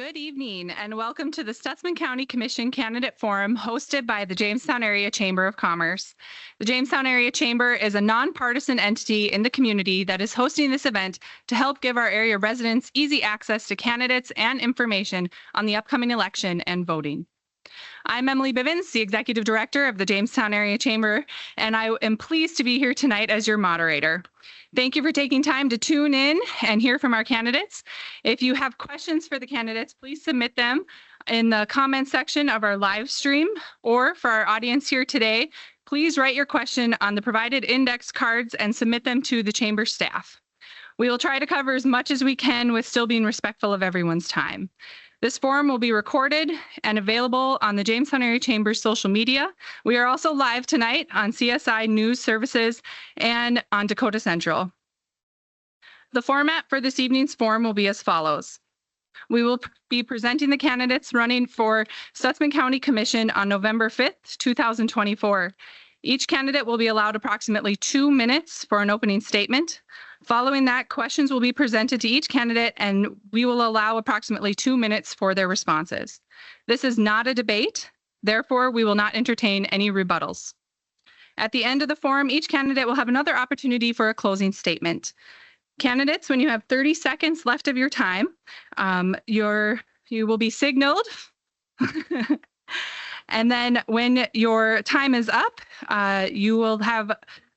Good evening and welcome to the Stutsman County Commission Candidate Forum hosted by the Jamestown Area Chamber of Commerce. The Jamestown Area Chamber is a nonpartisan entity in the community that is hosting this event to help give our area residents easy access to candidates and information on the upcoming election and voting. I'm Emily Bivens, the Executive Director of the Jamestown Area Chamber, and I am pleased to be here tonight as your moderator. Thank you for taking time to tune in and hear from our candidates. If you have questions for the candidates, please submit them in the comment section of our live stream, or for our audience here today, please write your question on the provided index cards and submit them to the chamber staff. We will try to cover as much as we can with still being respectful of everyone's time. This forum will be recorded and available on the Jamestown Area Chamber's social media. We are also live tonight on CSI News Services and on Dakota Central. The format for this evening's forum will be as follows. We will be presenting the candidates running for Stutsman County Commission on November 5th, 2024. Each candidate will be allowed approximately 2 minutes for an opening statement. Following that, questions will be presented to each candidate and we will allow approximately 2 minutes for their responses. This is not a debate, therefore we will not entertain any rebuttals. At the end of the forum, each candidate will have another opportunity for a closing statement. Candidates, when you have 30 seconds left of your time, you will be signaled. And then when your time is up, you will have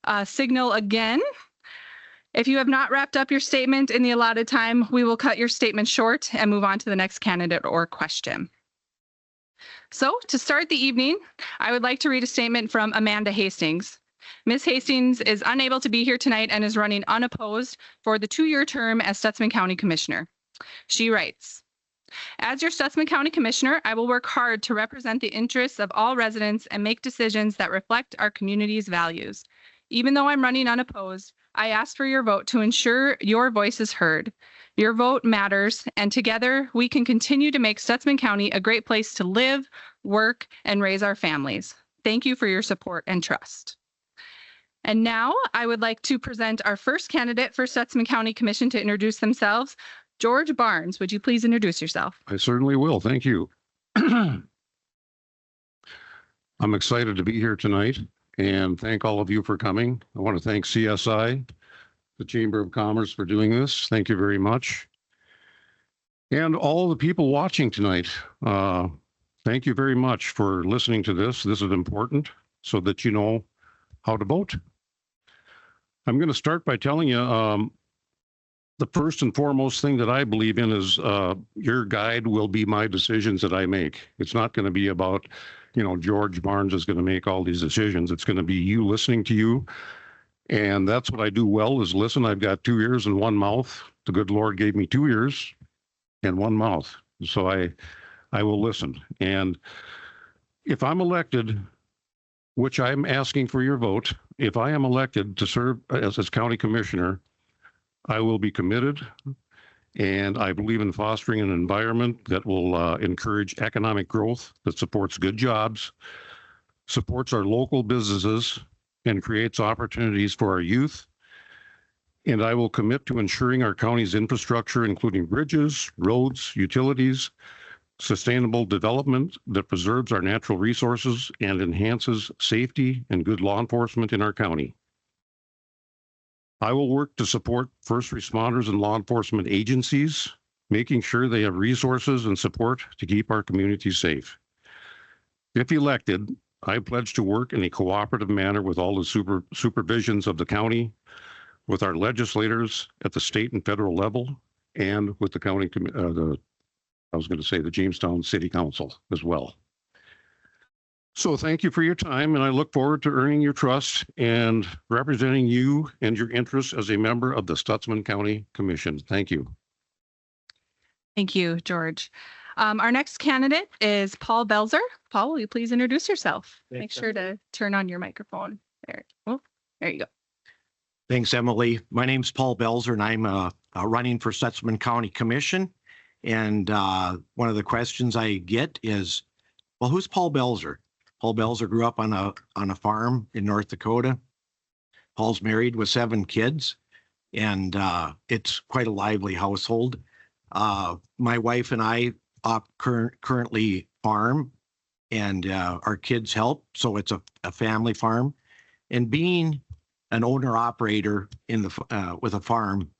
a signal again. If you have not wrapped up your statement in the allotted time, we will cut your statement short and move on to the next candidate or question. So to start the evening, I would like to read a statement from Amanda Hastings. Ms. Hastings is unable to be here tonight and is running unopposed for the 2-year term as Stutsman County Commissioner. She writes, "As your Stutsman County Commissioner, I will work hard to represent the interests of all residents and make decisions that reflect our community's values. Even though I'm running unopposed, I ask for your vote to ensure your voice is heard. Your vote matters, and together we can continue to make Stutsman County a great place to live, work, and raise our families. Thank you for your support and trust." And now I would like to present our first candidate for Stutsman County Commission to introduce themselves. George Barnes, would you please introduce yourself? I certainly will. Thank you. I'm excited to be here tonight and thank all of you for coming. I want to thank CSI, the Chamber of Commerce, for doing this. Thank you very much. And all the people watching tonight, thank you very much for listening to this. This is important so that you know how to vote. I'm going to start by telling you the first and foremost thing that I believe in is your guide will be my decisions that I make. It's not going to be about, George Barnes is going to make all these decisions. It's going to be you listening to you. And that's what I do well is listen. I've got 2 ears and 1 mouth. The good Lord gave me 2 ears and 1 mouth. So I will listen. And if I'm elected, which I'm asking for your vote, if I am elected to serve as county commissioner, I will be committed, and I believe in fostering an environment that will encourage economic growth, that supports good jobs, supports our local businesses, and creates opportunities for our youth. And I will commit to ensuring our county's infrastructure, including bridges, roads, utilities, sustainable development that preserves our natural resources and enhances safety and good law enforcement in our county. I will work to support first responders and law enforcement agencies, making sure they have resources and support to keep our communities safe. If elected, I pledge to work in a cooperative manner with all the supervisions of the county, with our legislators at the state and federal level, and with the county, the Jamestown City Council as well. So thank you for your time, and I look forward to earning your trust and representing you and your interests as a member of the Stutsman County Commission. Thank you. Thank you, George. Our next candidate is Paul Belzer. Paul, will you please introduce yourself? Thanks, Make sure to turn on your microphone. There you go. Thanks, Emily. My name's Paul Belzer, and I'm running for Stutsman County Commission. And one of the questions I get is, well, who's Paul Belzer? Paul Belzer grew up on a farm in North Dakota. Paul's married with 7 kids, and it's quite a lively household. My wife and I currently farm, and our kids help. So it's a family farm. And being an owner operator in the with a farm,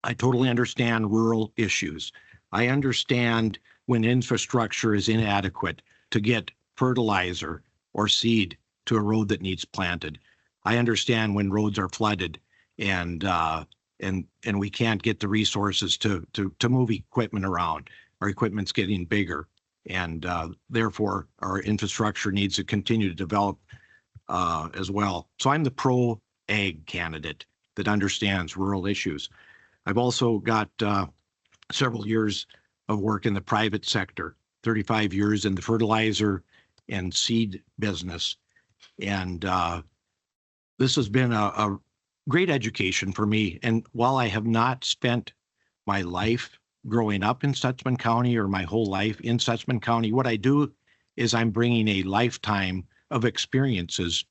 I totally understand rural issues. I understand when infrastructure is inadequate to get fertilizer or seed to a road that needs planted. I understand when roads are flooded and we can't get the resources to move equipment around. Our equipment's getting bigger, and therefore our infrastructure needs to continue to develop as well. So I'm the pro ag candidate that understands rural issues. I've also got several years of work in the private sector, 35 years in the fertilizer and seed business. And this has been a great education for me. And while I have not spent my life growing up in Stutsman County or my whole life in Stutsman County, what I do is I'm bringing a lifetime of experiences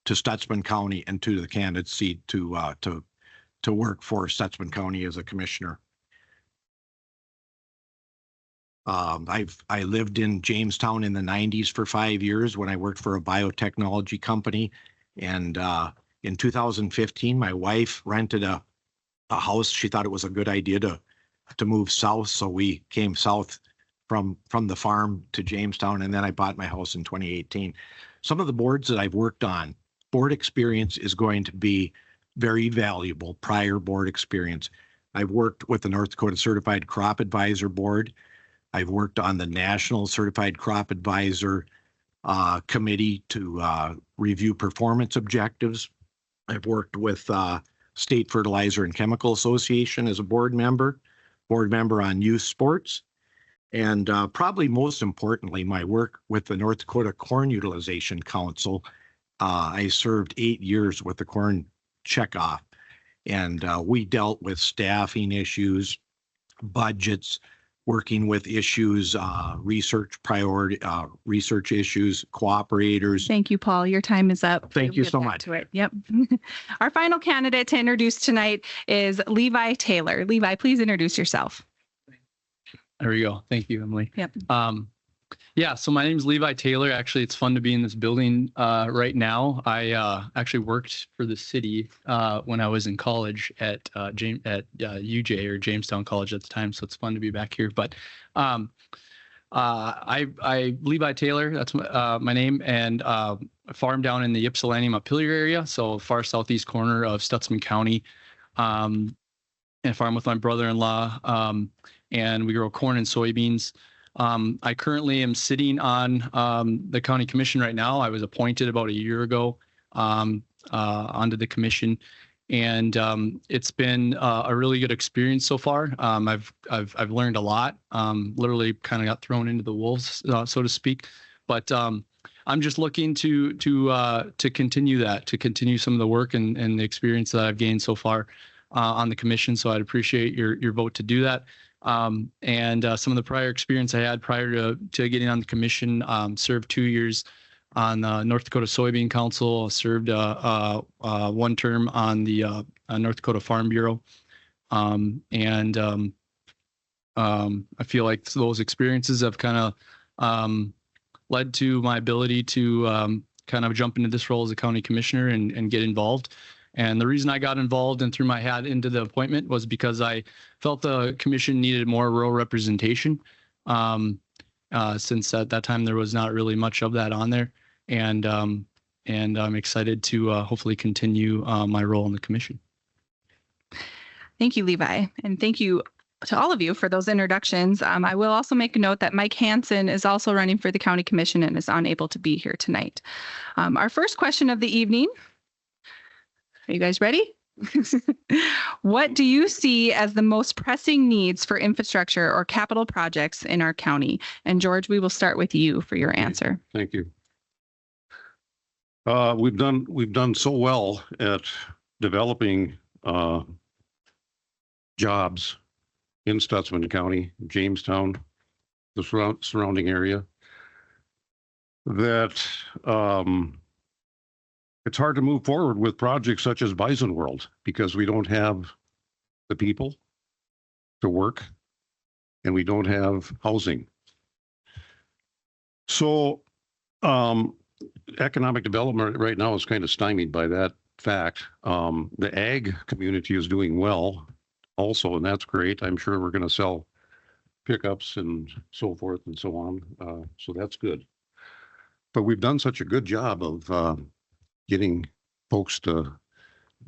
to Stutsman County and to the candidate seat to work for Stutsman County as a commissioner. I lived in Jamestown in the 90s for 5 years when I worked for a biotechnology company. And in 2015, my wife rented a house. She thought it was a good idea to move south. So we came south from the farm to Jamestown. And then I bought my house in 2018. Some of the boards that I've worked on, board experience is going to be very valuable, prior board experience. I've worked with the North Dakota Certified Crop Advisor Board. I've worked on the National Certified Crop Advisor Committee to review performance objectives. I've worked with State Fertilizer and Chemical Association as a board member on youth sports. And probably most importantly, my work with the North Dakota Corn Utilization Council. I served 8 years with the corn checkoff, and we dealt with staffing issues, budgets, working with issues, research issues, cooperators. Thank you, Paul. Your time is up. Thank you so much. To it. Yep. Our final candidate to introduce tonight is Levi Taylor. Levi, please introduce yourself. There we go. Thank you, Emily. Yep. Yeah, so my name is Levi Taylor. Actually, it's fun to be in this building right now. I actually worked for the city when I was in college at UJ, or Jamestown College at the time. So it's fun to be back here. But I Levi Taylor, that's my name, and I farm down in the Ypsilanti Montpelier area, so far southeast corner of Stutsman County. And I farm with my brother-in-law, and we grow corn and soybeans. I currently am sitting on the county commission right now. I was appointed about a year ago onto the commission, and it's been a really good experience so far. I've learned a lot. Literally, kind of got thrown into the wolves, so to speak. But I'm just looking to continue that, to continue some of the work and the experience that I've gained so far on the commission. So I'd appreciate your vote to do that. And some of the prior experience I had prior to getting on the commission, served 2 years on the North Dakota Soybean Council, served one term on the North Dakota Farm Bureau. I feel like those experiences have kind of led to my ability to kind of jump into this role as a county commissioner and get involved. And the reason I got involved and threw my hat into the appointment was because I felt the commission needed more rural representation. Since at that time there was not really much of that on there, and I'm excited to hopefully continue my role in the commission. Thank you, Levi, and thank you to all of you for those introductions. I will also make a note that Mike Hansen is also running for the county commission and is unable to be here tonight. Our first question of the evening. Are you guys ready? What do you see as the most pressing needs for infrastructure or capital projects in our county? And George, we will start with you for your answer. Thank you. We've done so well at developing jobs in Stutsman County, Jamestown, the surrounding area, that it's hard to move forward with projects such as Bison World because we don't have the people to work and we don't have housing. So economic development right now is kind of stymied by that fact. The ag community is doing well also, and that's great. I'm sure we're going to sell pickups and so forth and so on. So that's good. But we've done such a good job of getting folks to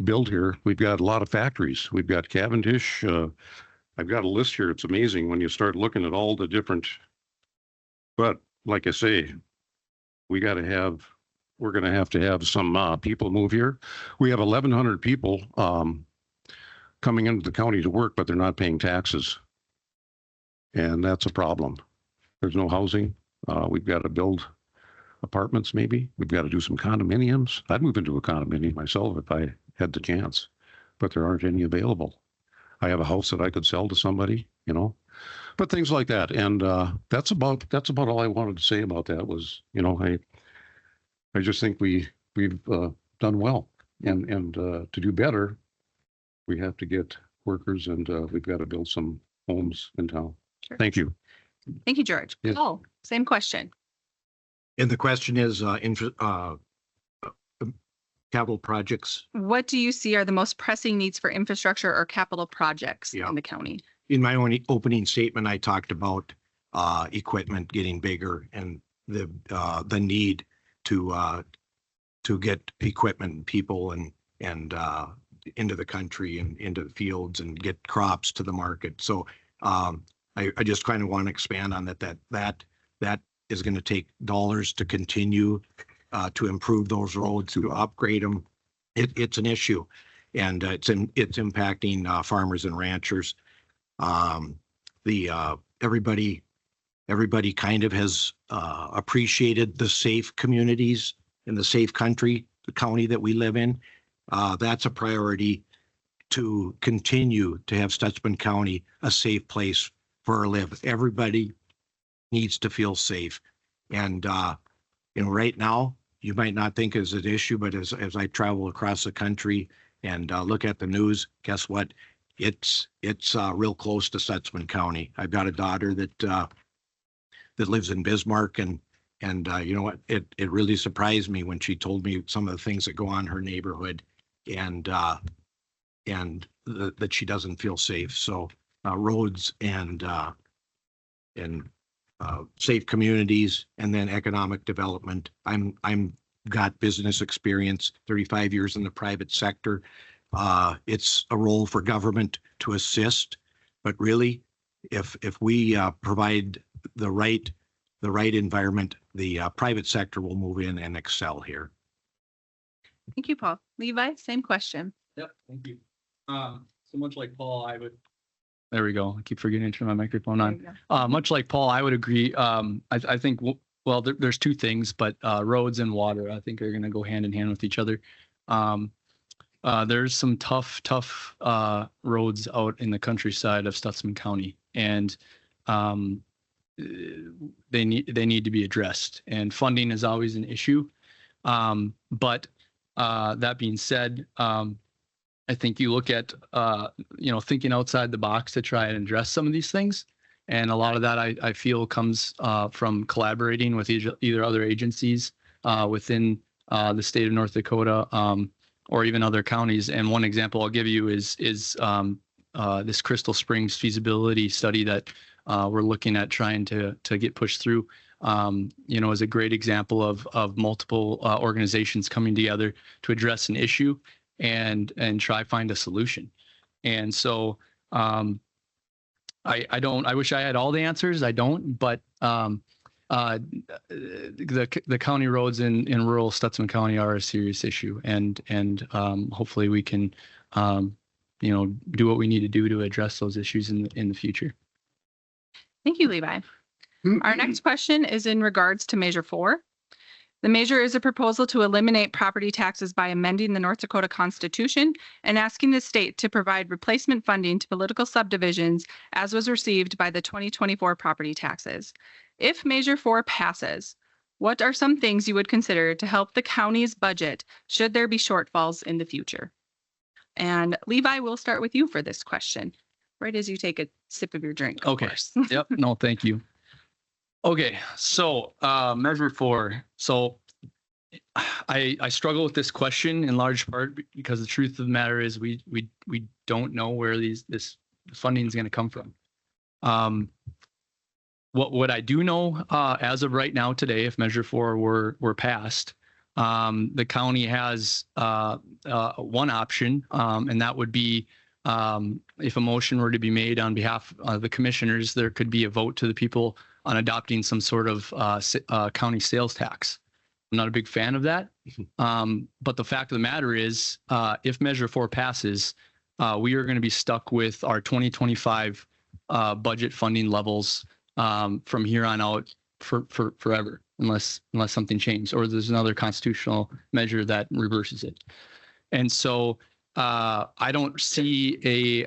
build here. We've got a lot of factories. We've got Cavendish. I've got a list here. It's amazing when you start looking at all the different, but like I say, we're going to have some people move here. We have 1,100 people coming into the county to work, but they're not paying taxes. And that's a problem. There's no housing. We've got to build apartments, maybe. We've got to do some condominiums. I'd move into a condominium myself if I had the chance, but there aren't any available. I have a house that I could sell to somebody, you know, but things like that. And that's about all I wanted to say about that was, you know, I just think we've done well, and to do better, we have to get workers, and we've got to build some homes in town. Sure. Thank you. Thank you, George. Yes. Oh, same question. And the question is, capital projects. What do you see are the most pressing needs for infrastructure or capital projects Yeah. in the county? In my own opening statement, I talked about equipment getting bigger and the need to get equipment and people and into the country and into the fields and get crops to the market. So I just kind of want to expand on that is going to take dollars to continue to improve those roads, to upgrade them. It's an issue, and it's impacting farmers and ranchers. Everybody kind of has appreciated the safe communities in the safe country, the county that we live in. That's a priority to continue to have Stutsman County a safe place for our live. Everybody needs to feel safe. And, right now, you might not think it's an issue, but as I travel across the country and look at the news, guess what? It's real close to Stutsman County. I've got a daughter that lives in Bismarck, and you know what? It really surprised me when she told me some of the things that go on in her neighborhood, and that she doesn't feel safe. So roads and safe communities, and then economic development. I'm got business experience, 35 years in the private sector. It's a role for government to assist, but really, if we provide the right environment, the private sector will move in and excel here. Thank you, Paul. Levi, same question. Yep, thank you. So much like Paul, there we go. I keep forgetting to turn my microphone There on. you go. Much like Paul, I would agree. I think, well, there's two things, but roads and water, I think, are going to go hand in hand with each other. There's some tough roads out in the countryside of Stutsman County, and they need to be addressed. And funding is always an issue. But that being said, I think you look at thinking outside the box to try and address some of these things. And a lot of that I feel comes from collaborating with either other agencies within the state of North Dakota or even other counties. And one example I'll give you is this Crystal Springs feasibility study that we're looking at trying to get pushed through. Is a great example of multiple organizations coming together to address an issue and try find a solution. And so I wish I had all the answers. I don't, but the county roads in rural Stutsman County are a serious issue, and hopefully we can do what we need to do to address those issues in the future. Thank you, Levi. Our next question is in regards to Measure 4. The measure is a proposal to eliminate property taxes by amending the North Dakota Constitution and asking the state to provide replacement funding to political subdivisions as was received by the 2024 property taxes. If Measure 4 passes, what are some things you would consider to help the county's budget should there be shortfalls in the future? And Levi, we'll start with you for this question. right as you take a sip of your drink. Of Okay. course. Yep. No, thank you. Okay. So measure 4. So I struggle with this question in large part because the truth of the matter is we don't know where this funding is going to come from. What I do know as of right now today, if Measure 4 were passed, the county has one option, and that would be if a motion were to be made on behalf of the commissioners, there could be a vote to the people on adopting some sort of county sales tax. I'm not a big fan of that, but the fact of the matter is, if Measure 4 passes, we are going to be stuck with our 2025 budget funding levels from here on out for forever, unless something changes or there's another constitutional measure that reverses it. And so I don't see a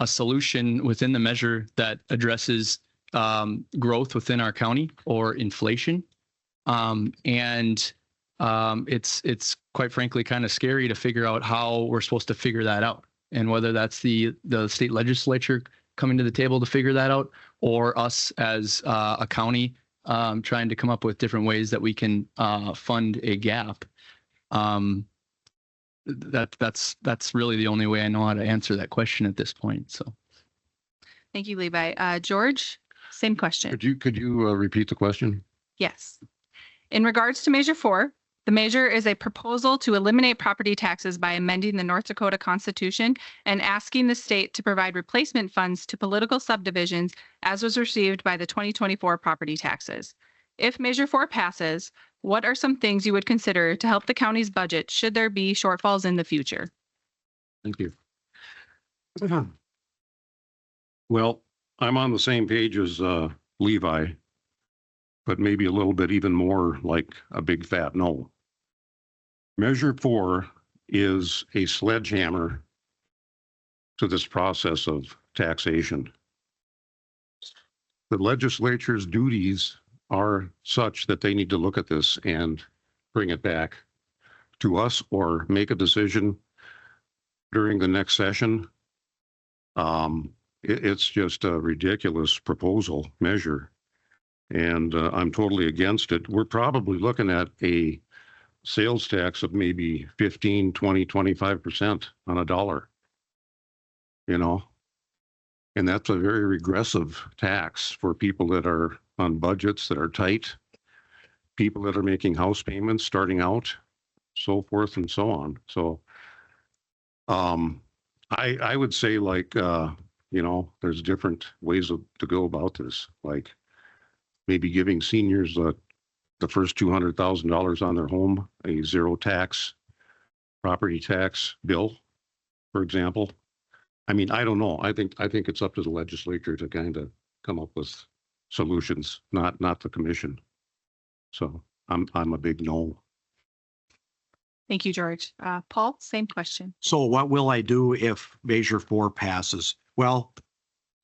solution within the measure that addresses growth within our county or inflation. It's quite frankly kind of scary to figure out how we're supposed to figure that out, and whether that's the state legislature coming to the table to figure that out, or us as a county trying to come up with different ways that we can fund a gap. That's really the only way I know how to answer that question at this point. So, Thank you, Levi. George, same question. Could you repeat the question? Yes. In regards to Measure 4, the measure is a proposal to eliminate property taxes by amending the North Dakota Constitution and asking the state to provide replacement funds to political subdivisions as was received by the 2024 property taxes. If Measure 4 passes, what are some things you would consider to help the county's budget should there be shortfalls in the future? Thank you. Well, I'm on the same page as Levi, but maybe a little bit even more like a big fat no. Measure 4 is a sledgehammer to this process of taxation. The legislature's duties are such that they need to look at this and bring it back to us or make a decision during the next session. It's just a ridiculous proposal measure, and I'm totally against it. We're probably looking at a sales tax of maybe 15, 20, 25% on a dollar, and that's a very regressive tax for people that are on budgets that are tight, people that are making house payments starting out, so forth and so on. So I would say, like, there's different ways to go about this, like maybe giving seniors the first $200,000 on their home a zero tax property tax bill, for example. I mean, I don't know. I think it's up to the legislature to kind of come up with solutions, not the commission. So I'm a big no. Thank you, George. Paul, same question. So what will I do if Measure 4 passes? Well,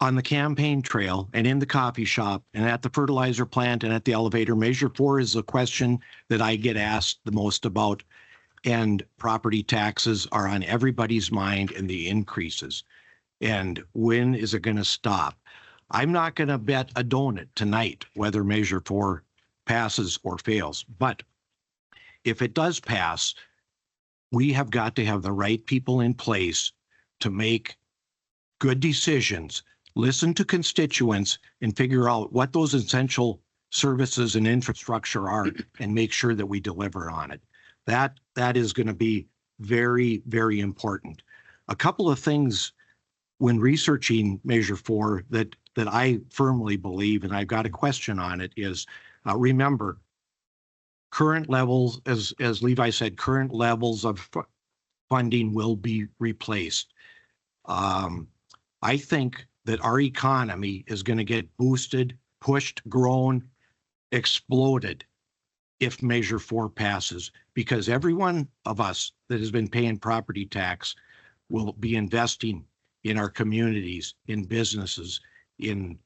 on the campaign trail and in the coffee shop and at the fertilizer plant and at the elevator, Measure 4 is a question that I get asked the most about. And property taxes are on everybody's mind, and the increases. And when is it going to stop? I'm not going to bet a donut tonight whether Measure 4 passes or fails. But if it does pass, we have got to have the right people in place to make good decisions, listen to constituents, and figure out what those essential services and infrastructure are, and make sure that we deliver on it. That is going to be very, very important. A couple of things when researching Measure 4 that I firmly believe, and I've got a question on it, is remember, current levels, as Levi said, current levels of funding will be replaced. I think that our economy is going to get boosted, pushed, grown, exploded if Measure 4 passes, because every one of us that has been paying property tax will be investing in our communities, in businesses, in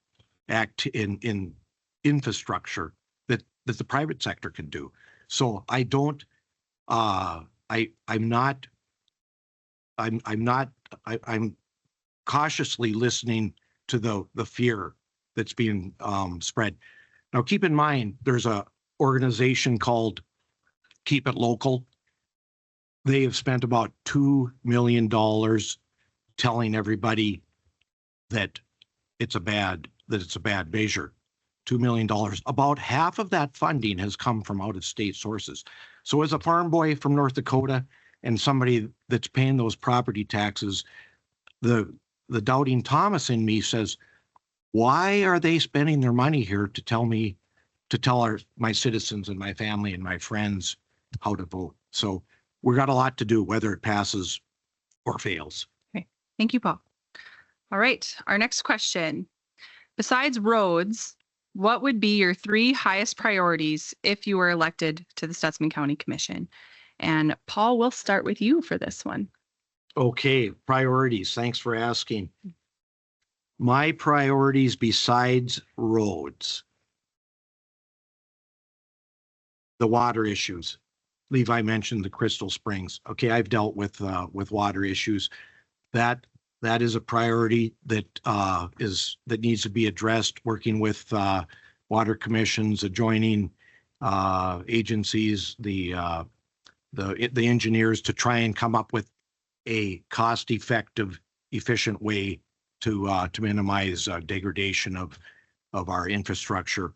infrastructure that the private sector can do. So I don't, I'm cautiously listening to the fear that's being spread. Now, keep in mind, there's a organization called Keep It Local. They have spent about $2 million telling everybody that it's a bad measure. $2 million. About half of that funding has come from out of state sources. So as a farm boy from North Dakota and somebody that's paying those property taxes, the doubting Thomas in me says, why are they spending their money here to tell my citizens and my family and my friends how to vote? So we got a lot to do, whether it passes or fails. Okay. Thank you, Paul. All right. Our next question. Besides roads, what would be your 3 highest priorities if you were elected to the Stutsman County Commission? And Paul, we'll start with you for this one. Okay, priorities. Thanks for asking. My priorities besides roads, the water issues. Levi mentioned the Crystal Springs. Okay, I've dealt with water issues. That is a priority that needs to be addressed. Working with water commissions, adjoining agencies, the engineers to try and come up with a cost-effective, efficient way to minimize degradation of our infrastructure.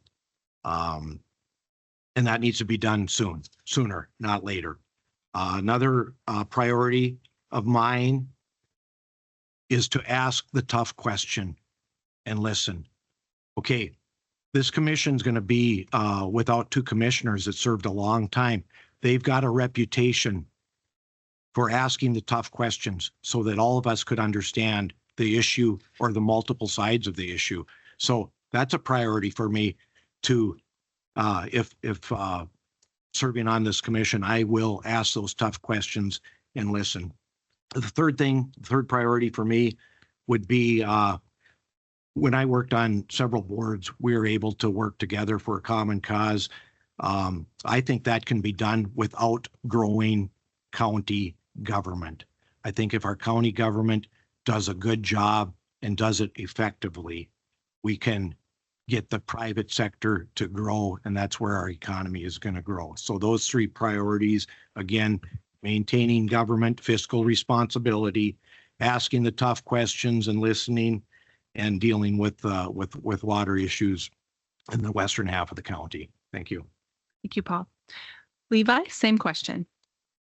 And that needs to be done sooner, not later. Another priority of mine is to ask the tough question and listen. Okay, this commission's going to be without 2 commissioners that served a long time. They've got a reputation for asking the tough questions so that all of us could understand the issue or the multiple sides of the issue. So that's a priority for me to, if serving on this commission, I will ask those tough questions and listen. The third priority for me would be when I worked on several boards, we were able to work together for a common cause. I think that can be done without growing county government. I think if our county government does a good job and does it effectively, we can get the private sector to grow, and that's where our economy is going to grow. So those 3 priorities, again, maintaining government fiscal responsibility, asking the tough questions and listening, and dealing with water issues in the western half of the county. Thank you. Thank you, Paul. Levi, same question.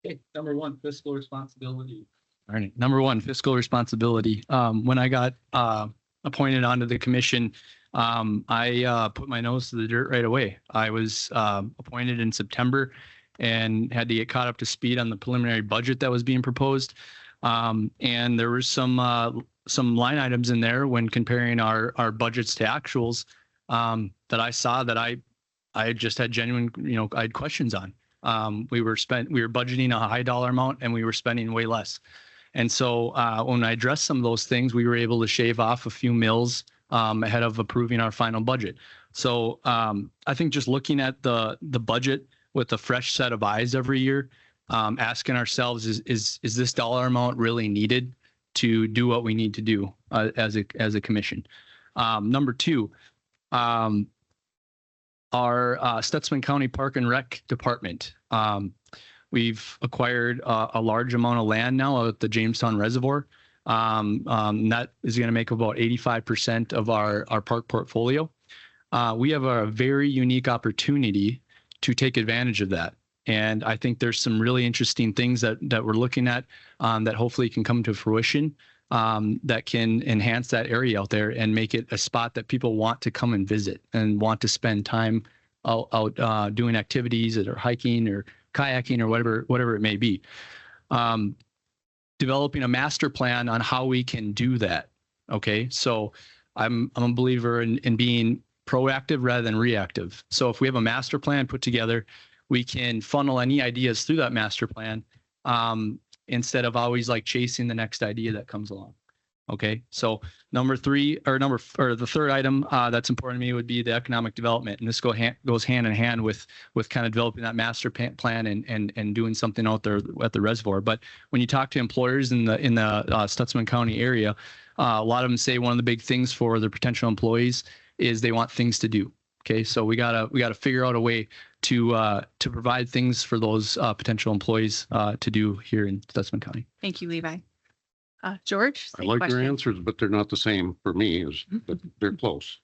Okay, number 1, fiscal responsibility. All right, number 1, fiscal responsibility. When I got appointed onto the commission, I put my nose to the dirt right away. I was appointed in September and had to get caught up to speed on the preliminary budget that was being proposed. And there were some line items in there when comparing our budgets to actuals that I saw that I just had genuine, I had questions on. We were budgeting a high dollar amount and we were spending way less. And so when I addressed some of those things, we were able to shave off a few mills ahead of approving our final budget. So I think just looking at the budget with a fresh set of eyes every year, asking ourselves, is this dollar amount really needed to do what we need to do as a commission? Number 2, our Stutsman County Park and Rec Department. We've acquired a large amount of land now at the Jamestown Reservoir. That is going to make about 85% of our park portfolio. We have a very unique opportunity to take advantage of that. And I think there's some really interesting things that we're looking at that hopefully can come to fruition that can enhance that area out there and make it a spot that people want to come and visit and want to spend time out doing activities that are hiking or kayaking or whatever it may be. Developing a master plan on how we can do that. Okay, so I'm a believer in being proactive rather than reactive. So if we have a master plan put together, we can funnel any ideas through that master plan instead of always like chasing the next idea that comes along. Okay, so the third item that's important to me would be the economic development, and this goes hand in hand with kind of developing that master plan and doing something out there at the reservoir. But when you talk to employers in the Stutsman County area, a lot of them say one of the big things for their potential employees is they want things to do. Okay, so we gotta figure out a way to provide things for those potential employees to do here in Stutsman County. Thank you, Levi. George? I same like question. your answers, but they're not the same for me, but they're close.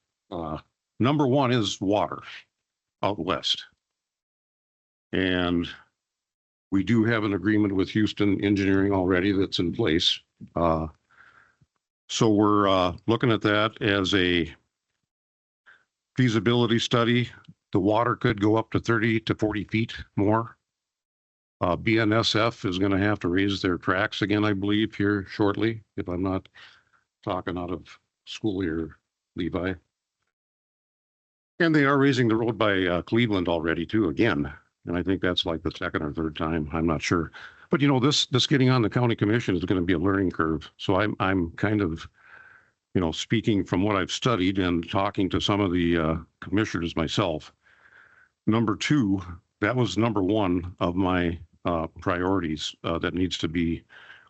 Number one is water out west. And we do have an agreement with Houston Engineering already that's in place. So we're looking at that as a feasibility study. The water could go up to 30 to 40 feet more. BNSF is going to have to raise their tracks again, I believe, here shortly, if I'm not talking out of school here, Levi. And they are raising the road by Cleveland already too, again. And I think that's like the second or third time. I'm not sure. But you know, this getting on the county commission is going to be a learning curve. So I'm kind of, you know, speaking from what I've studied and talking to some of the commissioners myself. Number two, that was number one of my priorities that needs to be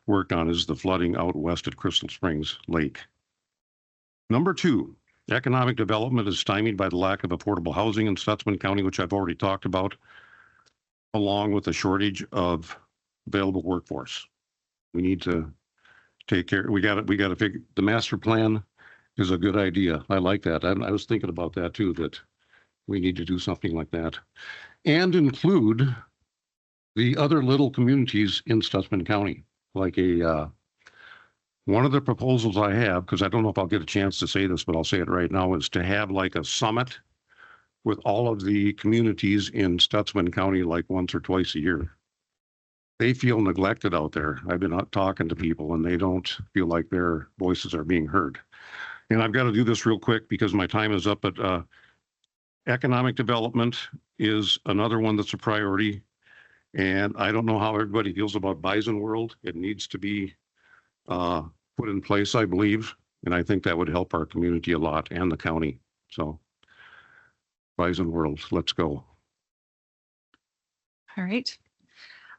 worked on is the flooding out west at Crystal Springs Lake. Number two, economic development is stymied by the lack of affordable housing in Stutsman County, which I've already talked about, along with the shortage of available workforce. We need to take care. We got to figure the master plan is a good idea. I like that. I was thinking about that too, that we need to do something like that and include the other little communities in Stutsman County, like one of the proposals I have, because I don't know if I'll get a chance to say this, but I'll say it right now, is to have like a summit with all of the communities in Stutsman County, like once or twice a year. They feel neglected out there. I've been out talking to people and they don't feel like their voices are being heard. And I've got to do this real quick because my time is up, but economic development is another one that's a priority. And I don't know how everybody feels about Bison World. It needs to be put in place, I believe. And I think that would help our community a lot and the county. So Bison World, let's go. All right.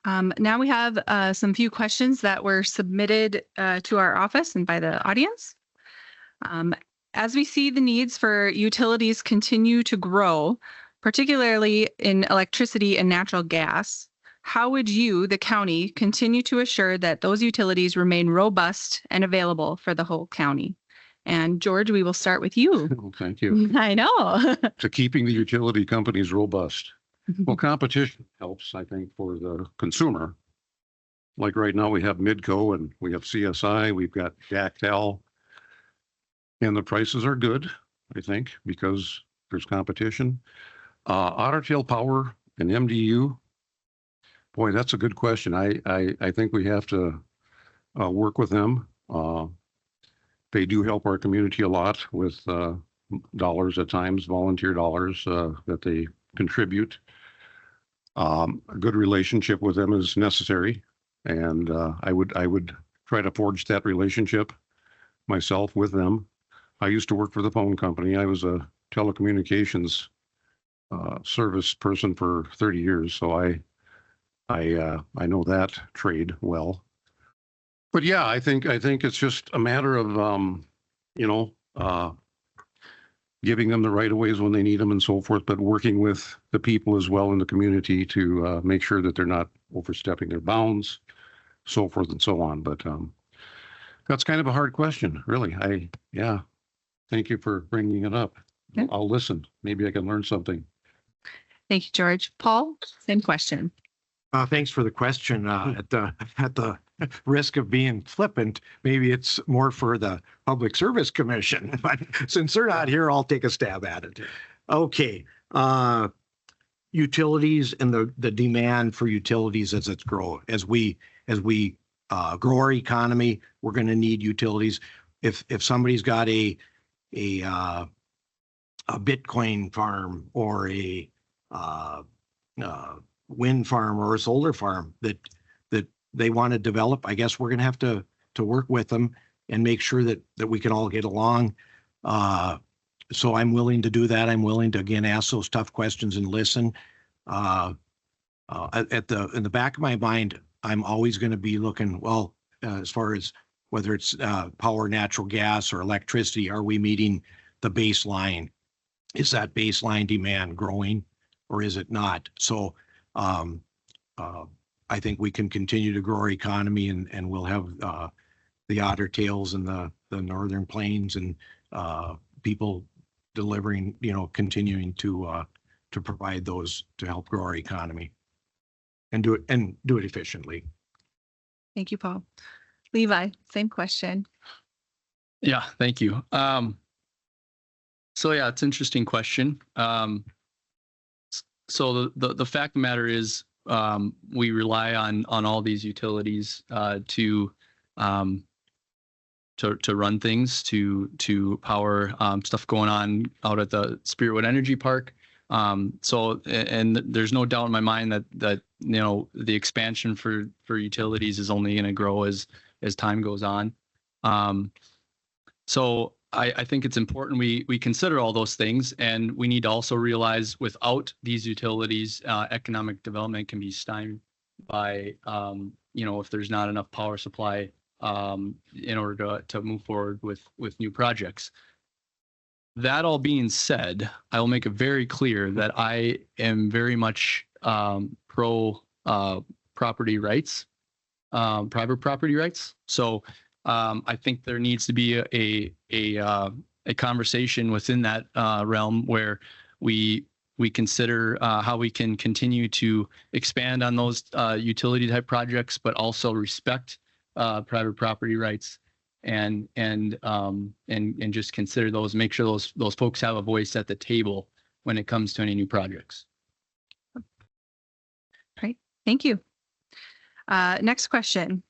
Now we have some few questions that were submitted to our office and by the audience. As we see the needs for utilities continue to grow, particularly in electricity and natural gas, how would you, the county, continue to assure that those utilities remain robust and available for the whole county? And George, we will start with you. Well, thank you. I know. To keeping the utility companies robust. Well, competition helps, I think, for the consumer. Like right now, we have Midco and we have CSI, we've got DACTEL. And the prices are good, I think, because there's competition. Otter Tail Power and MDU. Boy, that's a good question. I think we have to work with them. They do help our community a lot with dollars at times, volunteer dollars that they contribute. A good relationship with them is necessary, and I would try to forge that relationship myself with them. I used to work for the phone company. I was a telecommunications service person for 30 years, so I know that trade well. But yeah, I think it's just a matter of giving them the right of ways when they need them and so forth, but working with the people as well in the community to make sure that they're not overstepping their bounds, so forth and so on. But that's kind of a hard question, really. Thank you for bringing it up. Yeah. I'll listen. Maybe I can learn something. Thank you, George. Paul, same question. Thanks for the question. At the risk of being flippant, maybe it's more for the Public Service Commission, but since they're not here, I'll take a stab at it. Okay. Utilities and the demand for utilities as it's grow. As we grow our economy, we're going to need utilities. If somebody's got a Bitcoin farm or a wind farm or a solar farm that they want to develop, I guess we're going to have to work with them and make sure that we can all get along. So I'm willing to do that. I'm willing to, again, ask those tough questions and listen. In the back of my mind, I'm always going to be looking, well, as far as whether it's power, natural gas, or electricity, are we meeting the baseline? Is that baseline demand growing or is it not? So I think we can continue to grow our economy, and we'll have the otter tails and the northern plains and people delivering, continuing to provide those to help grow our economy and do it efficiently. Thank you, Paul. Levi, same question. Yeah, thank you. So yeah, it's an interesting question. So the fact of the matter is, we rely on all these utilities to run things, to power stuff going on out at the Spiritwood Energy Park. So, and there's no doubt in my mind that the expansion for utilities is only going to grow as time goes on. So I think it's important we consider all those things, and we need to also realize without these utilities, economic development can be stymied by if there's not enough power supply in order to move forward with new projects. That all being said, I will make it very clear that I am very much pro property rights, private property rights. So I think there needs to be a conversation within that realm where we consider how we can continue to expand on those utility type projects, but also respect private property rights and just consider those, make sure those folks have a voice at the table when it comes to any new projects. Great, thank you. Next question.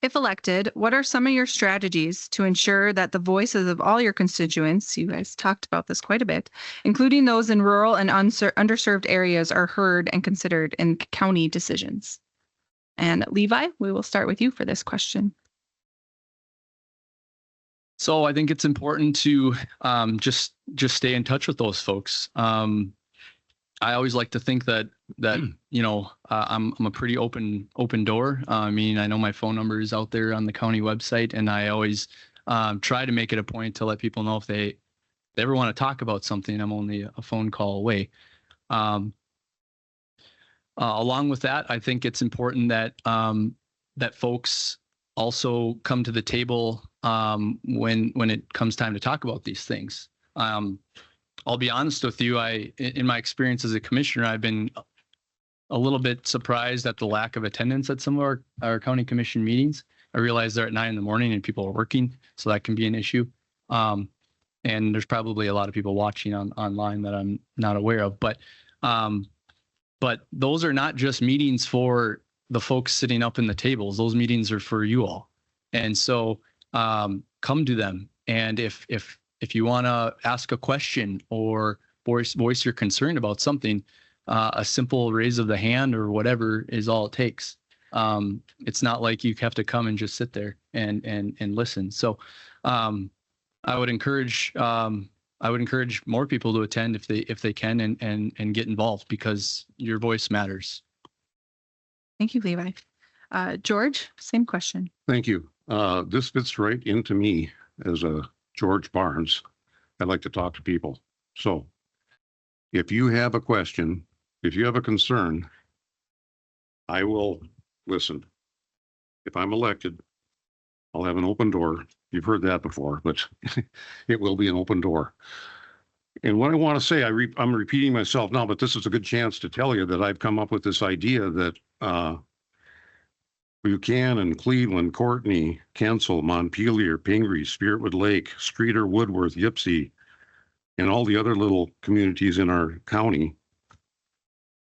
If elected, what are some of your strategies to ensure that the voices of all your constituents, you guys talked about this quite a bit, including those in rural and underserved areas, are heard and considered in county decisions? And Levi, we will start with you for this question. So I think it's important to just stay in touch with those folks. I always like to think that I'm a pretty open door. I mean, I know my phone number is out there on the county website, and I always try to make it a point to let people know if they ever want to talk about something, I'm only a phone call away. Along with that, I think it's important that that folks also come to the table when it comes time to talk about these things. I'll be honest with you, in my experience as a commissioner, I've been a little bit surprised at the lack of attendance at some of our county commission meetings. I realize they're at 9 a.m. and people are working, so that can be an issue. And there's probably a lot of people watching online that I'm not aware of. But those are not just meetings for the folks sitting up in the tables. Those meetings are for you all. And so come to them. And if you want to ask a question or voice your concern about something, a simple raise of the hand or whatever is all it takes. It's not like you have to come and just sit there and listen. So I would encourage more people to attend if they can and get involved, because your voice matters. Thank you, Levi. George, same question. Thank you. This fits right into me as a George Barnes. I like to talk to people. So if you have a question, if you have a concern, I will listen. If I'm elected, I'll have an open door. You've heard that before, but it will be an open door. And what I want to say, I'm repeating myself now, but this is a good chance to tell you that I've come up with this idea that Buchanan, Cleveland, Courtney, Kensel, Montpelier, Pingree, Spiritwood Lake, Streeter, Woodworth, Yipsy, and all the other little communities in our county,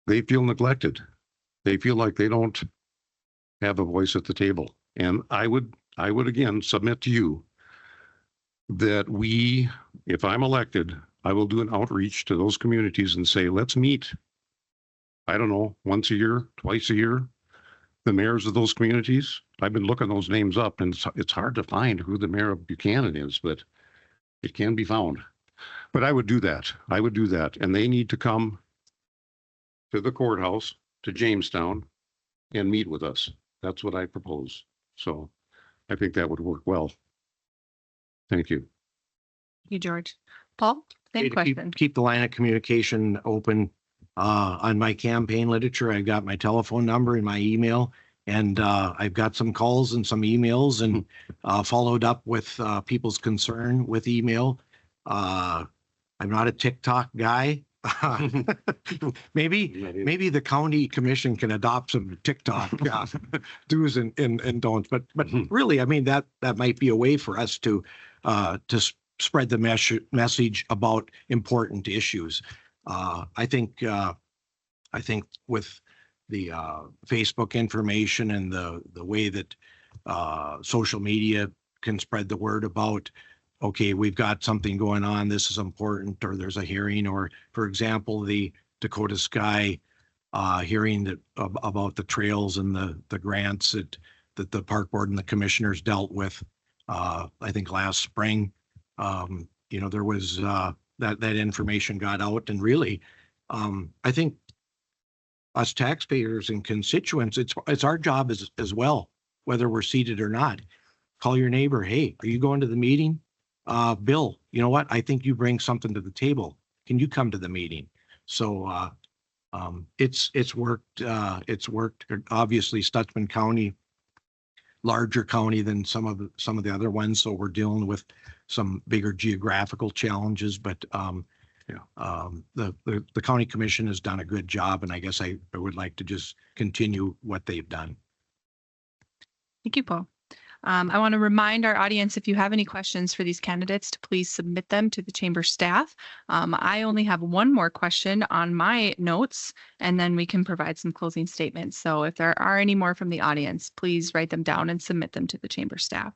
they feel neglected. They feel like they don't have a voice at the table. And I would again submit to you that if I'm elected, I will do an outreach to those communities and say, let's meet, I don't know, once a year, twice a year, the mayors of those communities. I've been looking those names up, and it's hard to find who the mayor of Buchanan is, but it can be found. But I would do that. I would do that. And they need to come to the courthouse, to Jamestown, and meet with us. That's what I propose. So I think that would work well. Thank you. Thank you, George. Paul, same question. Keep the line of communication open. On my campaign literature, I've got my telephone number and my email, and I've got some calls and some emails, and followed up with people's concern with email. I'm not a TikTok guy. Maybe the county commission can adopt some TikTok do's and don'ts, but really, I mean, that might be a way for us to spread the message about important issues. I think with the Facebook information and the way that social media can spread the word about, okay, we've got something going on, this is important, or there's a hearing, or for example, the Dakota Sky hearing that about the trails and the grants that the park board and the commissioners dealt with, I think last spring. There was that information got out, and really, I think us taxpayers and constituents, it's our job as well, whether we're seated or not. Call your neighbor. Hey, are you going to the meeting? Bill, you know what? I think you bring something to the table. Can you come to the meeting? So it's worked. It's worked. Obviously, Stutsman County, larger county than some of the other ones, so we're dealing with some bigger geographical challenges. But the county commission has done a good job, and I guess I would like to just continue what they've done. Thank you, Paul. I want to remind our audience, if you have any questions for these candidates, to please submit them to the chamber staff. I only have one more question on my notes, and then we can provide some closing statements. So if there are any more from the audience, please write them down and submit them to the chamber staff.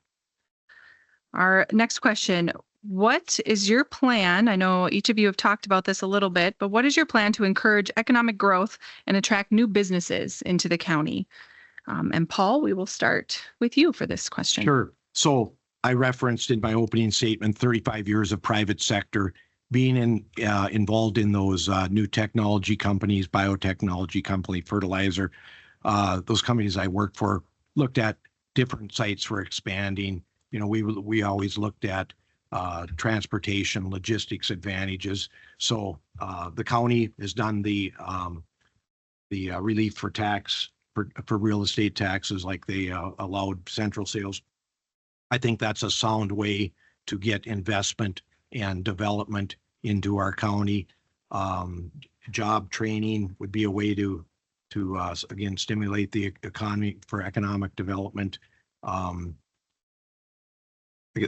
Our next question, what is your plan? I know each of you have talked about this a little bit, but what is your plan to encourage economic growth and attract new businesses into the county? And Paul, we will start with you for this question. Sure. So I referenced in my opening statement 35 years of private sector, being involved in those new technology companies, biotechnology company, fertilizer, those companies I worked for, looked at different sites for expanding. We always looked at transportation, logistics advantages. So the county has done the relief for tax for real estate taxes, like they allowed central sales. I think that's a sound way to get investment and development into our county. Job training would be a way to again stimulate the economy for economic development.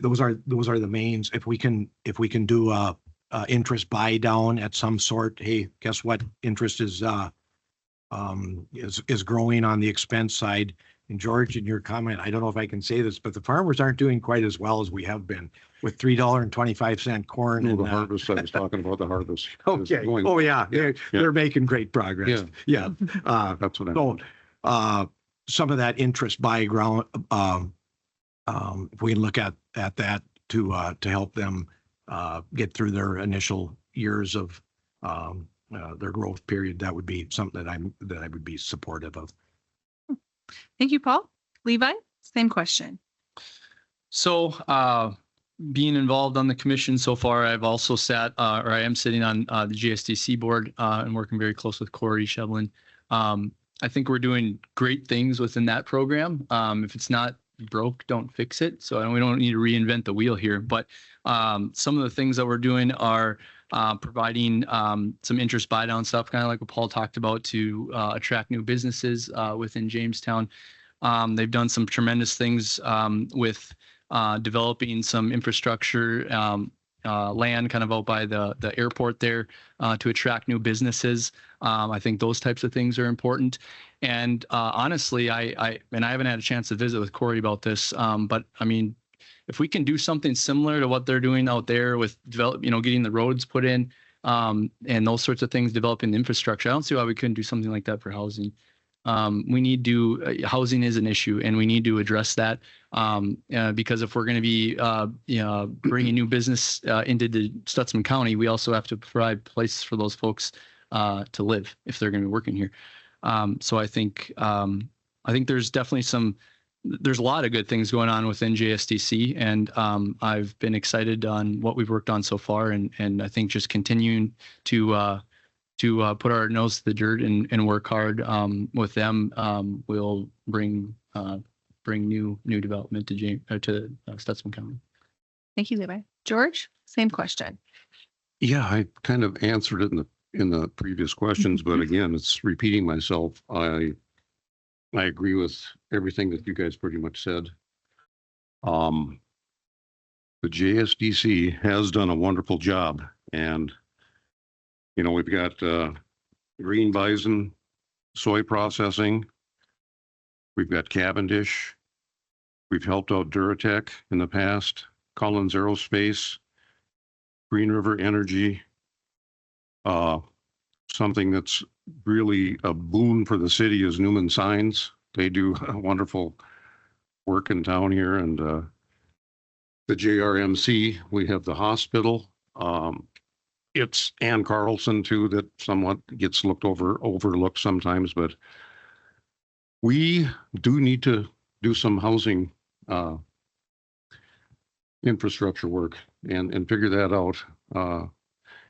Those are the mains. If we can do a interest buy down at some sort, hey, guess what? Interest is growing on the expense side. And George, in your comment, I don't know if I can say this, but the farmers aren't doing quite as well as we have been with $3.25 corn. No, the harvest. I was talking about the harvest. Okay. Oh yeah, they're making great progress. Yeah. That's what I mean. Some of that interest buy ground. If we look at that to help them get through their initial years of their growth period, that would be something that I would be supportive of. Thank you, Paul. Levi, same question. So being involved on the commission so far, I've also sat, or I am sitting on the GSDC board and working very close with Corey Shevlin. I think we're doing great things within that program. If it's not broke, don't fix it. So we don't need to reinvent the wheel here. But some of the things that we're doing are providing some interest buy down stuff, kind of like what Paul talked about, to attract new businesses within Jamestown. They've done some tremendous things with developing some infrastructure, land kind of out by the airport there to attract new businesses. I think those types of things are important. And honestly, I haven't had a chance to visit with Corey about this, but I mean, if we can do something similar to what they're doing out there with getting the roads put in and those sorts of things, developing the infrastructure, I don't see why we couldn't do something like that for housing. We need to, housing is an issue and we need to address that. Because if we're going to be, bringing new business into the Stutsman County, we also have to provide places for those folks to live if they're going to be working here. So I think there's definitely there's a lot of good things going on within JSDC, and I've been excited on what we've worked on so far, and I think just continuing to put our nose to the dirt and work hard with them will bring new development to Stutsman County. Thank you, Levi. George, same question. Yeah, I kind of answered it in the previous questions, but again, it's repeating myself. I agree with everything that you guys pretty much said. The JSDC has done a wonderful job, and we've got Green Bison soy processing. We've got Cavendish. We've helped out Duratec in the past, Collins Aerospace, Green River Energy. Something that's really a boon for the city is Newman Signs. They do wonderful work in town here, and the JRMC. We have the hospital. It's Ann Carlson too that somewhat gets overlooked sometimes, but we do need to do some housing infrastructure work and figure that out.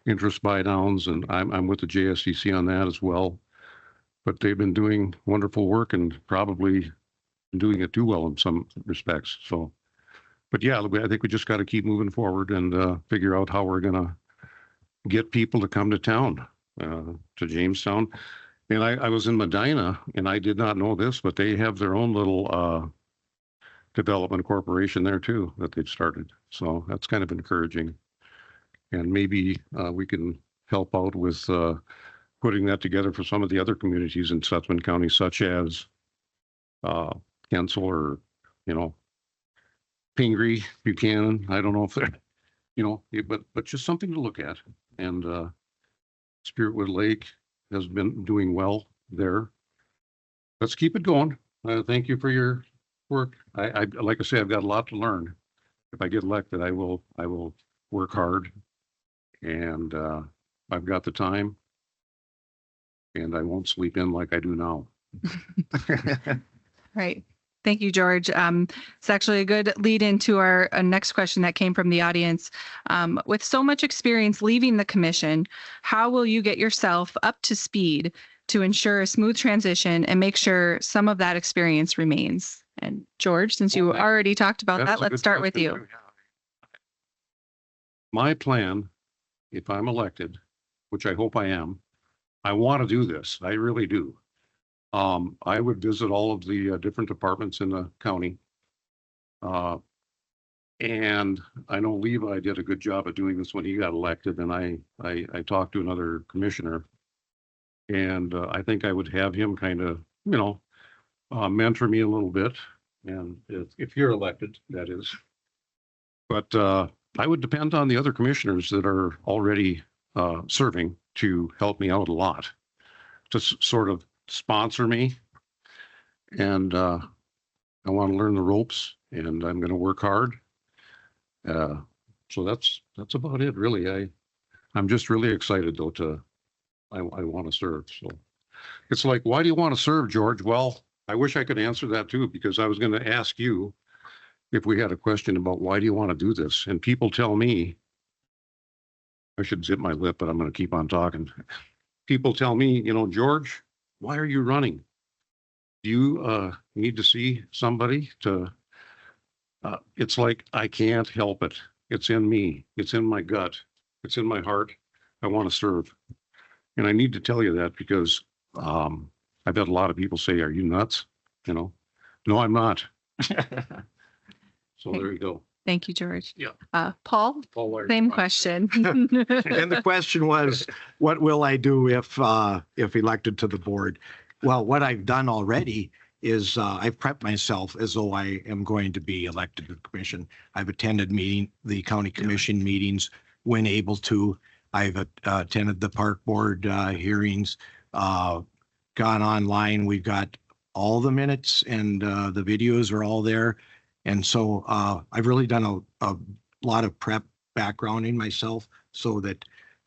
Interest buy downs, and I'm with the JSCC on that as well. But they've been doing wonderful work and probably doing it too well in some respects. So, but yeah, I think we just got to keep moving forward and figure out how we're gonna get people to come to town, to Jamestown. And I was in Medina, and I did not know this, but they have their own little development corporation there too that they've started. So that's kind of encouraging. And maybe we can help out with putting that together for some of the other communities in Stutsman County, such as Kensel or, Pingree, Buchanan. I don't know if they're, but just something to look at. And Spiritwood Lake has been doing well there. Let's keep it going. Thank you for your work. I like I say, I've got a lot to learn. If I get elected, I will work hard. And I've got the time, and I won't sleep in like I do now. Right. Thank you, George. It's actually a good lead into our next question that came from the audience. With so much experience leaving the commission, how will you get yourself up to speed to ensure a smooth transition and make sure some of that experience remains? And George, since you already talked about that, let's start with you. My plan, if I'm elected, which I hope I am, I want to do this. I really do. I would visit all of the different departments in the county. And I know Levi did a good job of doing this when he got elected, and I talked to another commissioner, and I think I would have him kind of, mentor me a little bit. And if you're elected, that is. But I would depend on the other commissioners that are already serving to help me out a lot, to sort of sponsor me. And I want to learn the ropes, and I'm going to work hard. So that's about it, really. I'm just really excited though I want to serve. So it's like, why do you want to serve, George? Well, I wish I could answer that too, because I was going to ask you if we had a question about why do you want to do this? And people tell me, I should zip my lip, but I'm going to keep on talking. People tell me, George, why are you running? Do you need to see somebody to, it's like, I can't help it. It's in me. It's in my gut. It's in my heart. I want to serve. And I need to tell you that because I've had a lot of people say, are you nuts? No, I'm not. So there you go. Thank you, George. Yeah. Paul, same question. And the question was, what will I do if elected to the board? Well, what I've done already is I've prepped myself as though I am going to be elected to the commission. I've attended the county commission meetings when able to. I've attended the park board hearings, gone online, we've got all the minutes and the videos are all there. And so I've really done a lot of prep backgrounding myself so that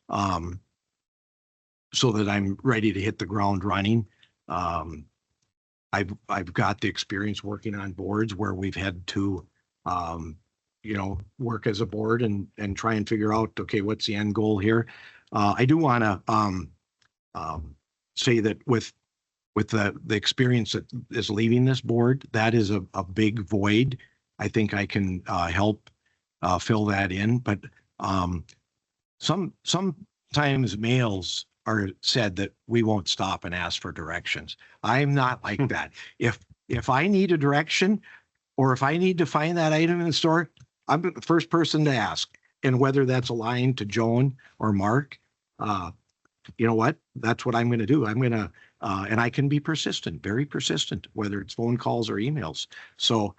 I'm ready to hit the ground running. I've got the experience working on boards where we've had to work as a board and try and figure out, okay, what's the end goal here? I do want to say that with the experience that is leaving this board, that is a big void. I think I can help fill that in, but sometimes males are said that we won't stop and ask for directions. I'm not like that. If I need a direction or if I need to find that item in the store, I'm the first person to ask. And whether that's aligned to Joan or Mark, you know what? That's what I'm going to do. I'm going to, and I can be persistent, very persistent, whether it's phone calls or emails. So,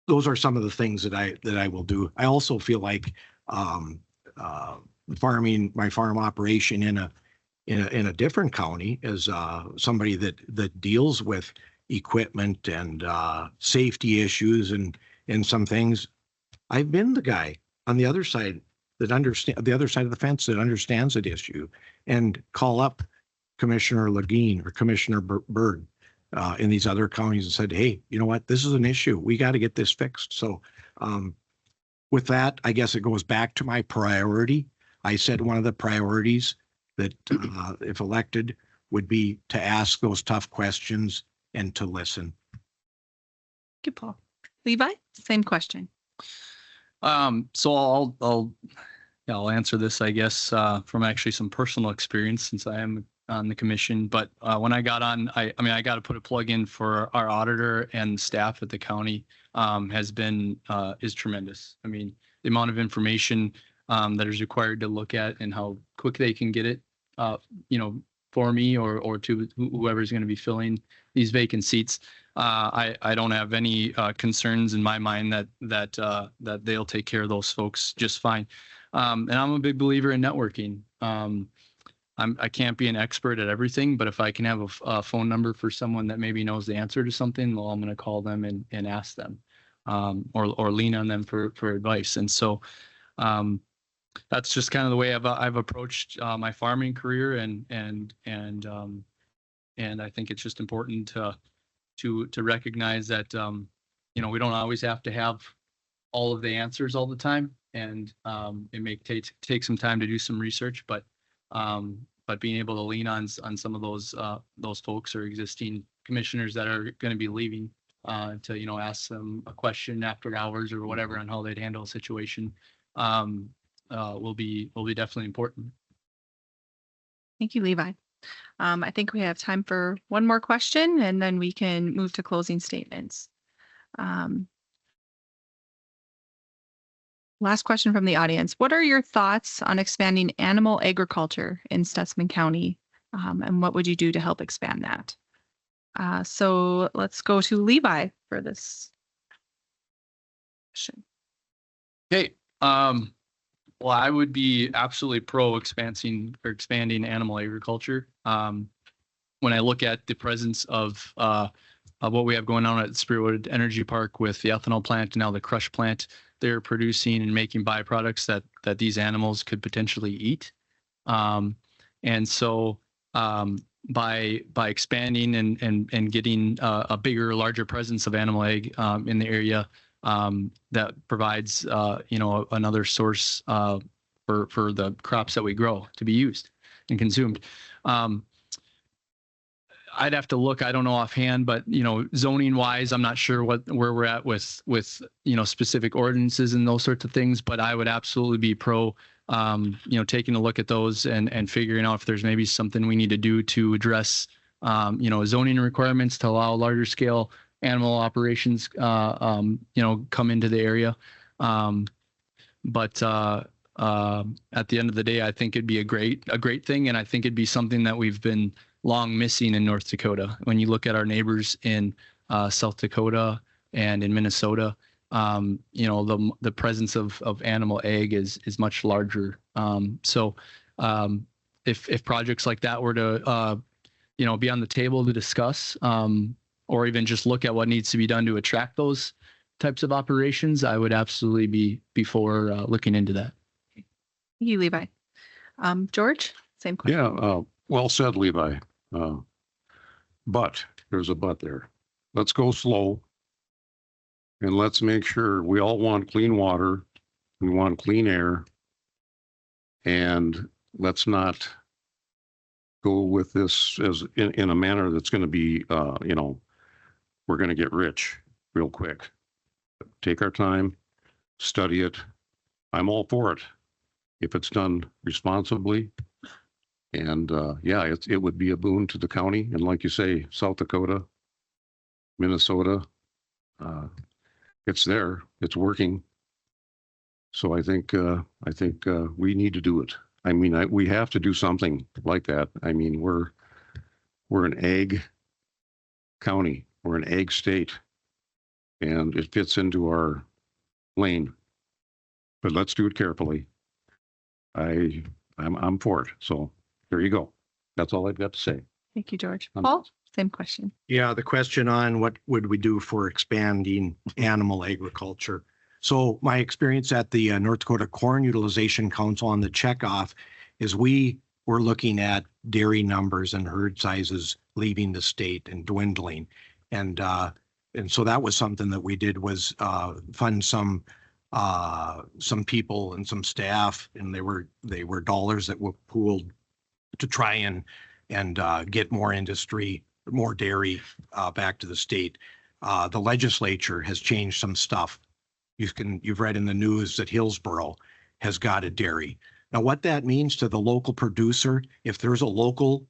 those are some of the things that I will do. I also feel like farming, my farm operation in a different county as somebody that deals with equipment and safety issues and some things. I've been the guy on the other side that the other side of the fence that understands that issue and call up Commissioner Legeen or Commissioner Berg in these other counties and said, hey, you know what, this is an issue. We got to get this fixed. So with that, I guess it goes back to my priority. I said one of the priorities that if elected would be to ask those tough questions and to listen. Thank you, Paul. Levi, same question. So I'll answer this, I guess, from actually some personal experience since I am on the commission. But when I got on, I got to put a plug in for our auditor and staff at the county is tremendous. I mean, the amount of information that is required to look at and how quick they can get it, for me or to whoever's going to be filling these vacant seats. I don't have any concerns in my mind that they'll take care of those folks just fine. And I'm a big believer in networking. I can't be an expert at everything, but if I can have a phone number for someone that maybe knows the answer to something, well, I'm going to call them and ask them, or lean on them for advice. And so that's just kind of the way I've approached my farming career, and I think it's just important to recognize that we don't always have to have all of the answers all the time, and it may take some time to do some research, but being able to lean on some of those folks or existing commissioners that are going to be leaving to ask them a question after hours or whatever on how they'd handle a situation will be definitely important. Thank you, Levi. I think we have time for one more question, and then we can move to closing statements. Last question from the audience. What are your thoughts on expanding animal agriculture in Stutsman County? And what would you do to help expand that? So let's go to Levi for this question. Okay. Well, I would be absolutely pro expanding animal agriculture. When I look at the presence of what we have going on at Spearwood Energy Park with the ethanol plant and now the crush plant, they're producing and making byproducts that these animals could potentially eat. And so by expanding and getting a bigger, larger presence of animal egg in the area, that provides another source for the crops that we grow to be used and consumed. I'd have to look, I don't know offhand, but zoning wise, I'm not sure where we're at with specific ordinances and those sorts of things, but I would absolutely be pro taking a look at those and figuring out if there's maybe something we need to do to address zoning requirements to allow larger scale animal operations come into the area. But at the end of the day, I think it'd be a great thing, and I think it'd be something that we've been long missing in North Dakota. When you look at our neighbors in South Dakota and in Minnesota, the presence of animal egg is much larger. So If projects like that were to, be on the table to discuss, or even just look at what needs to be done to attract those types of operations, I would absolutely be for looking into that. Thank you, Levi. George, same question. Yeah, well said, Levi. But there's a but there. Let's go slow. And let's make sure we all want clean water. We want clean air. And let's not go with this as in a manner that's going to be, we're going to get rich real quick. Take our time, study it. I'm all for it if it's done responsibly. And it would be a boon to the county. And like you say, South Dakota, Minnesota, it's there, it's working. So I think we need to do it. I mean, we have to do something like that. I mean, we're an ag county, we're an ag state, and it fits into our lane. But let's do it carefully. I'm for it. So there you go. That's all I've got to say. Thank you, George. Paul, same question. Yeah, the question on what would we do for expanding animal agriculture. So my experience at the North Dakota Corn Utilization Council on the checkoff is we were looking at dairy numbers and herd sizes leaving the state and dwindling. And so that was something that we did was fund some people and some staff, and they were dollars that were pooled to try and get more industry, more dairy back to the state. The legislature has changed some stuff. You've read in the news that Hillsborough has got a dairy. Now, what that means to the local producer, if there's a local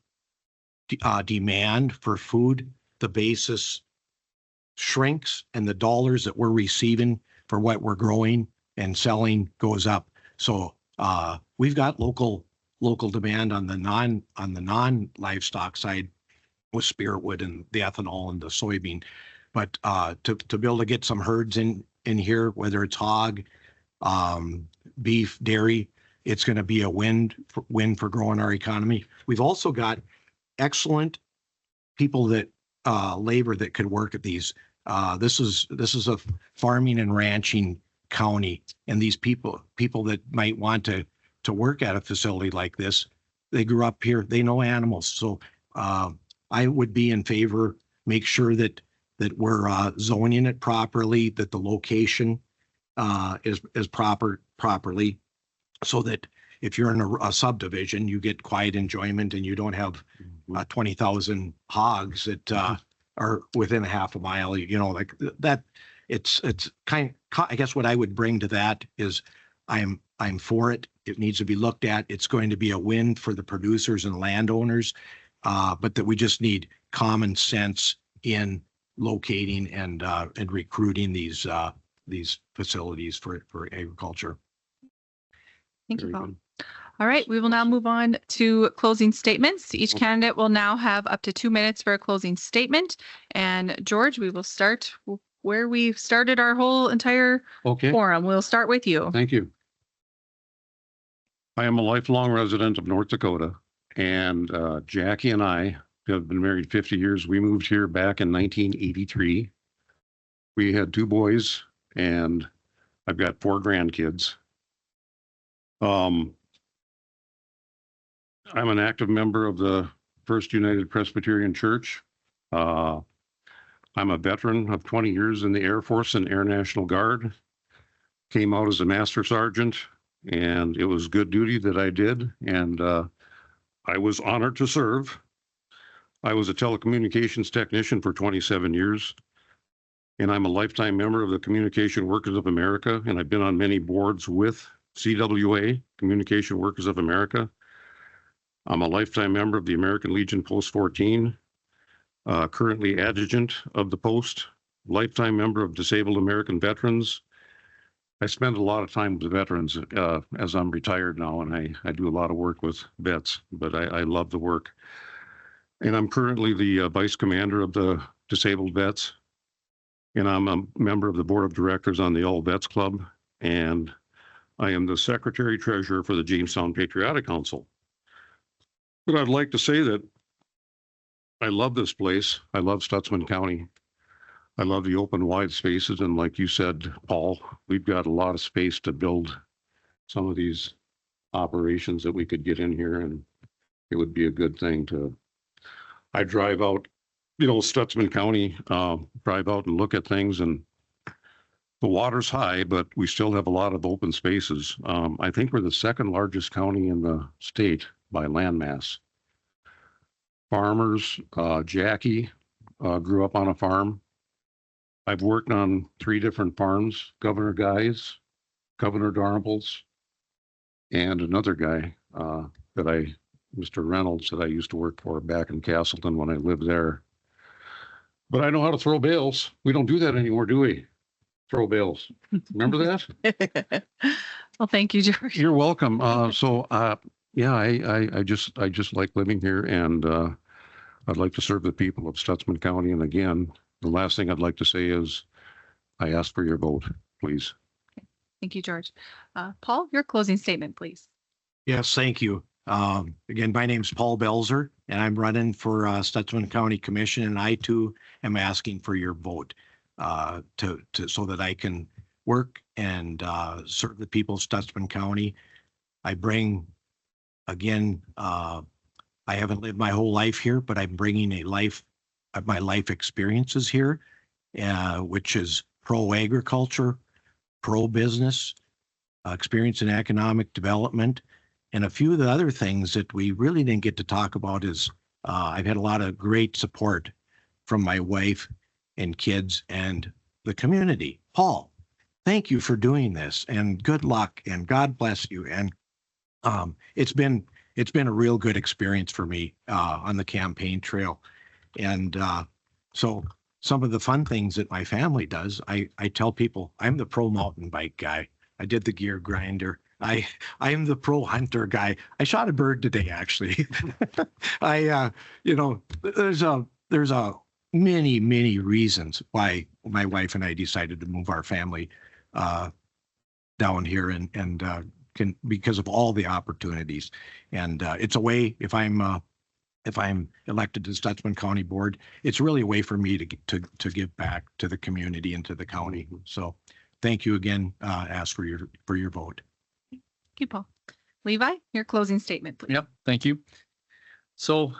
demand for food, the basis shrinks and the dollars that we're receiving for what we're growing and selling goes up. So we've got local demand on the non livestock side with spiritwood and the ethanol and the soybean. But to be able to get some herds in here, whether it's hog, beef, dairy, it's going to be a win for growing our economy. We've also got excellent people that labor that could work at these. This is a farming and ranching county, and these people that might want to work at a facility like this, they grew up here, they know animals. So I would be in favor, make sure that we're zoning it properly, that the location is properly, so that if you're in a subdivision, you get quiet enjoyment and you don't have 20,000 hogs that are within a half a mile, like that. It's kind of, I guess what I would bring to that is I'm for it. It needs to be looked at. It's going to be a win for the producers and landowners, but that we just need common sense in locating and recruiting these facilities for agriculture. Thank you, Paul. All right, we will now move on to closing statements. Each candidate will now have up to 2 minutes for a closing statement. And George, we will start where we started our whole entire forum. We'll start with you. Thank you. I am a lifelong resident of North Dakota, and Jackie and I have been married 50 years. We moved here back in 1983. We had 2 boys, and I've got 4 grandkids. I'm an active member of the First United Presbyterian Church. I'm a veteran of 20 years in the Air Force and Air National Guard. Came out as a master sergeant, and it was good duty that I did, and I was honored to serve. I was a telecommunications technician for 27 years, and I'm a lifetime member of the Communication Workers of America, and I've been on many boards with CWA, Communication Workers of America. I'm a lifetime member of the American Legion Post 14, currently adjutant of the post, lifetime member of Disabled American Veterans. I spend a lot of time with the veterans as I'm retired now, and I do a lot of work with vets, but I love the work. And I'm currently the vice commander of the Disabled Vets, and I'm a member of the board of directors on the All Vets Club, and I am the secretary treasurer for the Jamestown Patriotic Council. But I'd like to say that I love this place. I love Stutsman County. I love the open wide spaces. And like you said, Paul, we've got a lot of space to build some of these operations that we could get in here, and it would be a good thing to, I drive out, Stutsman County, drive out and look at things, and the water's high, but we still have a lot of open spaces. I think we're the second largest county in the state by landmass. Farmers, Jackie grew up on a farm. I've worked on 3 different farms, Governor Guy's, Governor Darnaple's, and another guy Mr. Reynolds, that I used to work for back in Castleton when I lived there. But I know how to throw bales. We don't do that anymore, do we? Throw bales. Remember that? Well, thank you, George. You're welcome. Yeah, I just like living here, and I'd like to serve the people of Stutsman County. And again, the last thing I'd like to say is I ask for your vote, please. Thank you, George. Paul, your closing statement, please. Yes, thank you. Again, my name's Paul Belzer, and I'm running for Stutsman County Commission, and I too am asking for your vote so that I can work and serve the people of Stutsman County. I bring, again, I haven't lived my whole life here, but I'm bringing my life experiences here, which is pro-agriculture, pro-business, experience in economic development. And a few of the other things that we really didn't get to talk about is I've had a lot of great support from my wife and kids and the community. Paul, thank you for doing this, and good luck, and God bless you. And it's been a real good experience for me on the campaign trail. And so some of the fun things that my family does, I tell people I'm the pro mountain bike guy. I did the gear grinder. I am the pro hunter guy. I shot a bird today, actually. There's many reasons why my wife and I decided to move our family down here, and because of all the opportunities. And it's a way, if I'm elected to the Stutsman County Board, it's really a way for me to give back to the community and to the county. So thank you again. Ask for your vote. Thank you, Paul. Levi, your closing statement, please. Yep, thank you. So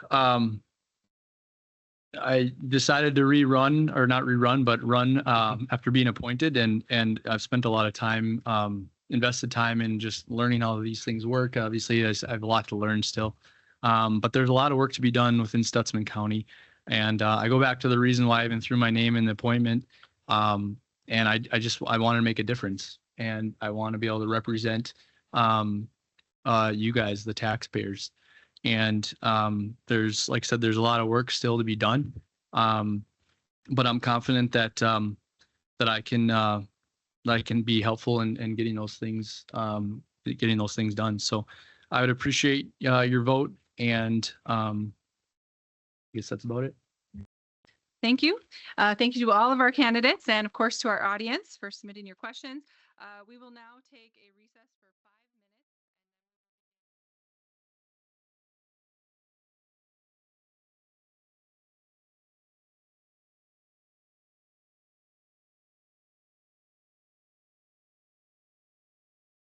I decided to run after being appointed, and I've spent a lot of time, invested time in just learning how these things work. Obviously, I have a lot to learn still, but there's a lot of work to be done within Stutsman County. And I go back to the reason why I even threw my name in the appointment. And I want to make a difference, and I want to be able to represent you guys, the taxpayers. And there's, like I said, there's a lot of work still to be done. But I'm confident that I can be helpful in getting those things done. So I would appreciate your vote, and I guess that's about it. Thank you. Thank you to all of our candidates, and of course to our audience for submitting your questions. We will now take a recess.